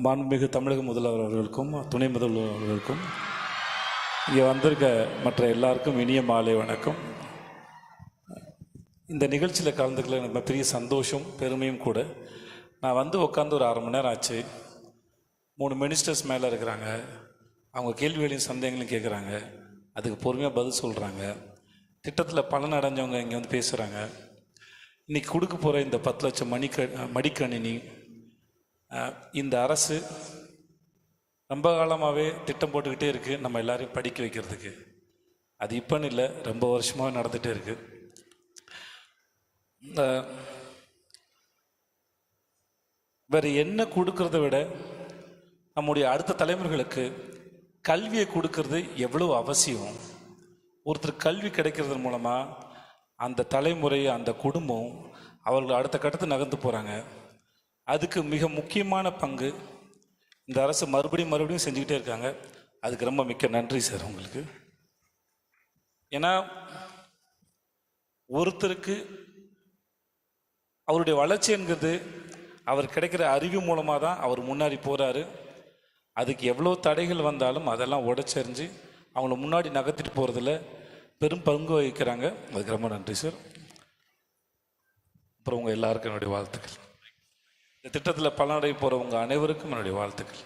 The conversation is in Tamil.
மாண்புமிகு தமிழக முதல்வர் அவர்களுக்கும் துணை முதல்வர் அவர்களுக்கும் இங்கே வந்திருக்க மற்ற எல்லாருக்கும் இனிய மாலை வணக்கம். இந்த நிகழ்ச்சியில் கலந்துக்கல எனக்கு பெரிய சந்தோஷம் பெருமையும் கூட. நான் வந்து உட்காந்து ஒரு 1/2 மணி நேரம் ஆச்சு. 3 மினிஸ்டர்ஸ் மேலே இருக்கிறாங்க. அவங்க கேள்விகளையும் சந்தேகங்களையும் கேட்குறாங்க. அதுக்கு பொறுமையாக பதில் சொல்கிறாங்க. திட்டத்தில் பலன் அடைஞ்சவங்க இங்கே வந்து பேசுகிறாங்க. இன்றைக்கி கொடுக்க போகிற இந்த 10 லட்சம் மடிக்கணினி இந்த அரசு ரொம்ப காலமாகவே திட்டம் போட்டுக்கிட்டே இருக்குது நம்ம எல்லாரையும் படிக்க வைக்கிறதுக்கு. அது இப்போன்னு இல்லை, ரொம்ப வருஷமாக நடந்துகிட்டே இருக்குது. வேறு என்ன கொடுக்கறத விட நம்முடைய அடுத்த தலைமுறைகளுக்கு கல்வியை கொடுக்கறது எவ்வளோ அவசியம். ஒருத்தர் கல்வி கிடைக்கிறது மூலமாக அந்த தலைமுறை அந்த குடும்பம் அவர்கள் அடுத்த கட்டத்தை நகர்ந்து போகிறாங்க. அதுக்கு மிக முக்கியமான பங்கு இந்த அரசு மறுபடியும் செஞ்சுக்கிட்டே இருக்காங்க. அதுக்கு ரொம்ப மிக்க நன்றி சார் உங்களுக்கு. ஏன்னா ஒருத்தருக்கு அவருடைய வளர்ச்சி என்கிறது அவர் கிடைக்கிற அறிவு மூலமாக தான் அவர் முன்னாடி போகிறாரு. அதுக்கு எவ்வளோ தடைகள் வந்தாலும் அதெல்லாம் உடைச்செறிஞ்சு அவங்கள முன்னாடி நகர்த்திட்டு போகிறதுல பெரும் பங்கு வகிக்கிறாங்க. அதுக்கு ரொம்ப நன்றி சார். அப்புறம் உங்கள் எல்லாருக்கும் என்னுடைய வாழ்த்துக்கள். இந்த திட்டத்தில் பலனடைய போகிறவங்க அனைவருக்கும் என்னுடைய வாழ்த்துக்கள்.